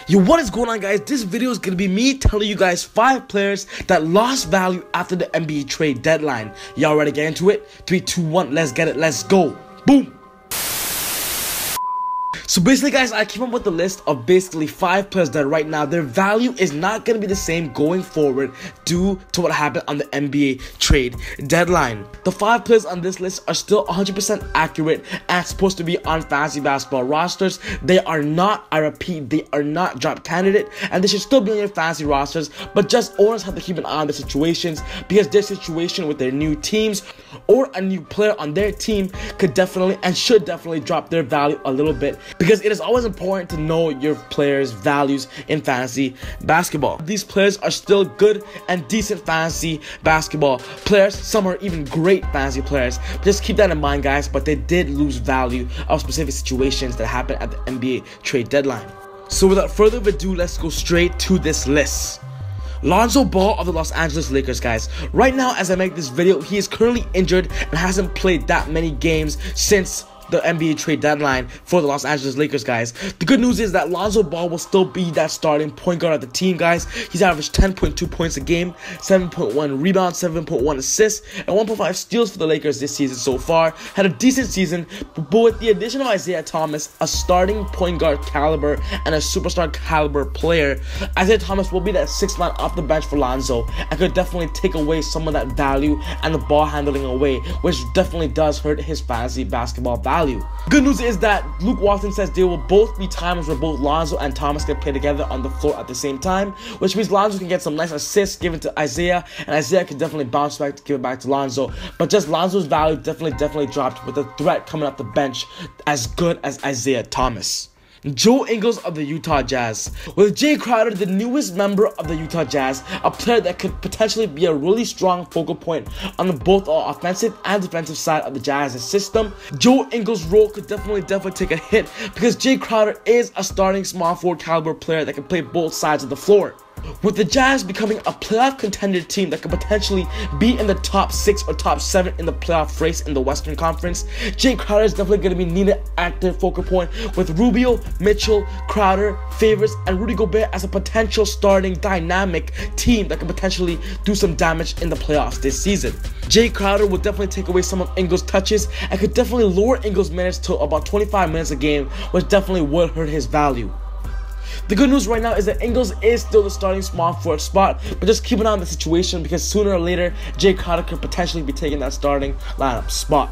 Yo, what is going on, guys? This video is gonna be me telling you guys 5 players that lost value after the NBA trade deadline. Y'all ready to get into it? 3, 2, 1, let's get it, let's go. Boom! So basically, guys, I came up with a list of basically 5 players that right now their value is not going to be the same going forward due to what happened on the NBA trade deadline. The 5 players on this list are still 100% accurate and supposed to be on fantasy basketball rosters. They are not, I repeat, they are not drop candidate, and they should still be on your fantasy rosters, but just owners have to keep an eye on the situations because their situation with their new teams or a new player on their team could definitely and should definitely drop their value a little bit, because it is always important to know your players' values in fantasy basketball. These players are still good and decent fantasy basketball players. Some are even great fantasy players. But just keep that in mind, guys. But they did lose value of specific situations that happened at the NBA trade deadline. So without further ado, let's go straight to this list. Lonzo Ball of the Los Angeles Lakers, guys. Right now, as I make this video, he is currently injured and hasn't played that many games since the NBA trade deadline for the Los Angeles Lakers, guys. The good news is that Lonzo Ball will still be that starting point guard of the team, guys. He's averaged 10.2 points a game, 7.1 rebounds, 7.1 assists, and 1.5 steals for the Lakers this season so far. Had a decent season, but with the addition of Isaiah Thomas, a starting point guard caliber and a superstar caliber player, Isaiah Thomas will be that 6th man off the bench for Lonzo and could definitely take away some of that value and the ball handling away, which definitely does hurt his fantasy basketball value. Good news is that Luke Walton says there will both be times where both Lonzo and Thomas can play together on the floor at the same time, which means Lonzo can get some nice assists given to Isaiah, and Isaiah can definitely bounce back to give it back to Lonzo. But just Lonzo's value definitely dropped with the threat coming off the bench as good as Isaiah Thomas. Joe Ingles of the Utah Jazz. With Jay Crowder, the newest member of the Utah Jazz, a player that could potentially be a really strong focal point on both the offensive and defensive side of the Jazz's system, Joe Ingles' role could definitely take a hit because Jay Crowder is a starting small forward caliber player that can play both sides of the floor. With the Jazz becoming a playoff contender team that could potentially be in the top 6 or top 7 in the playoff race in the Western Conference, Jay Crowder is definitely going to be needed active focal point with Rubio, Mitchell, Crowder, Favors, and Rudy Gobert as a potential starting dynamic team that could potentially do some damage in the playoffs this season. Jay Crowder will definitely take away some of Ingles' touches and could definitely lower Ingles' minutes to about 25 minutes a game, which definitely would hurt his value. The good news right now is that Ingles is still the starting small forward spot, but just keep an eye on the situation because sooner or later, Jay Crowder could potentially be taking that starting lineup spot.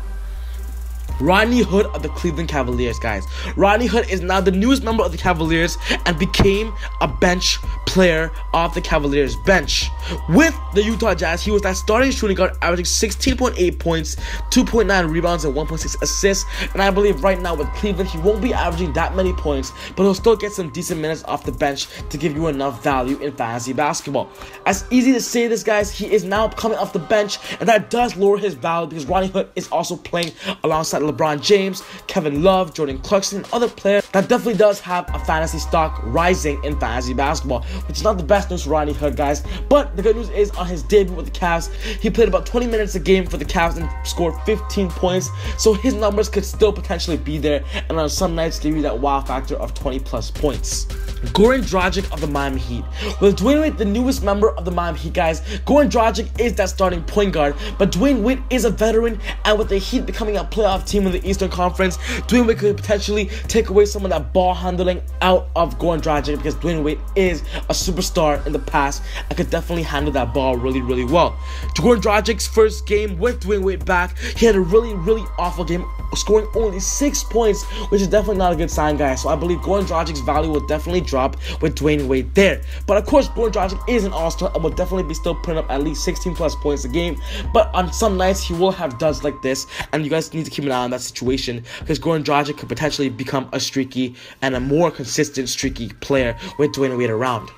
Rodney Hood of the Cleveland Cavaliers, guys. Rodney Hood is now the newest member of the Cavaliers and became a bench player off the Cavaliers bench. With the Utah Jazz, he was that starting shooting guard, averaging 16.8 points, 2.9 rebounds, and 1.6 assists. And I believe right now with Cleveland, he won't be averaging that many points, but he'll still get some decent minutes off the bench to give you enough value in fantasy basketball. As easy to say this, guys, he is now coming off the bench, and that does lower his value because Rodney Hood is also playing alongside LeBron James, Kevin Love, Jordan Clarkson, and other players that definitely does have a fantasy stock rising in fantasy basketball, which is not the best news for Rodney Hood, guys. But the good news is on his debut with the Cavs, he played about 20 minutes a game for the Cavs and scored 15 points, so his numbers could still potentially be there, and on some nights give you that wow factor of 20 plus points. Goran Dragic of the Miami Heat. With Dwayne Wade, the newest member of the Miami Heat, guys, Goran Dragic is that starting point guard, but Dwayne Wade is a veteran, and with the Heat becoming a playoff team in the Eastern Conference, Dwayne Wade could potentially take away some of that ball handling out of Goran Dragic because Dwayne Wade is a superstar in the past and could definitely handle that ball really well. Goran Dragic's first game with Dwayne Wade back, he had a really awful game, scoring only 6 points, which is definitely not a good sign, guys. So I believe Goran Dragic's value will definitely drop with Dwayne Wade there. But of course, Goran Dragic is an all-star and will definitely be still putting up at least 16 plus points a game. But on some nights, he will have duds like this, and you guys need to keep an eye on that situation because Goran Dragic could potentially become a streaky and a more consistent streaky player with Dwayne Wade around.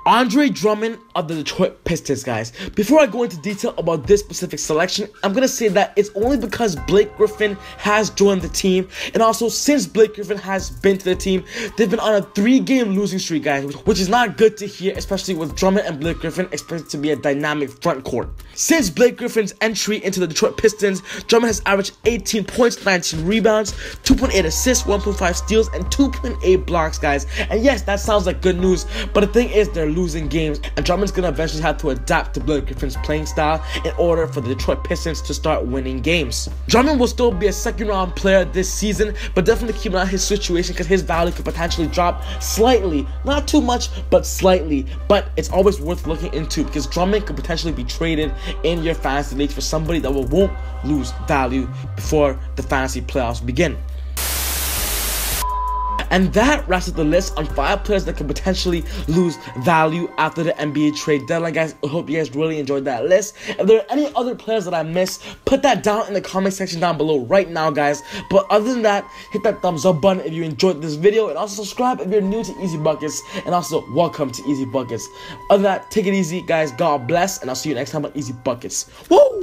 Andre Drummond of the Detroit Pistons, guys. Before I go into detail about this specific selection, I'm going to say that it's only because Blake Griffin has joined the team, and also since Blake Griffin has been to the team, they've been on a 3-game losing streak, guys, which is not good to hear, especially with Drummond and Blake Griffin expected to be a dynamic front court. Since Blake Griffin's entry into the Detroit Pistons, Drummond has averaged 18 points, 19 rebounds, 2.8 assists, 1.5 steals, and 2.8 blocks, guys. And yes, that sounds like good news, but the thing is, they're losing games, and Drummond's gonna eventually have to adapt to Blake Griffin's playing style in order for the Detroit Pistons to start winning games. Drummond will still be a second-round player this season, but definitely keep an eye on his situation because his value could potentially drop slightly, not too much, but slightly. But it's always worth looking into because Drummond could potentially be traded in your fantasy leagues for somebody that won't lose value before the fantasy playoffs begin. And that wraps up the list on 5 players that could potentially lose value after the NBA trade deadline, guys. I hope you guys really enjoyed that list. If there are any other players that I missed, put that down in the comment section down below right now, guys. But other than that, hit that thumbs up button if you enjoyed this video, and also subscribe if you're new to Easy Buckets, and also welcome to Easy Buckets. Other than that, take it easy, guys. God bless, and I'll see you next time on Easy Buckets. Woo!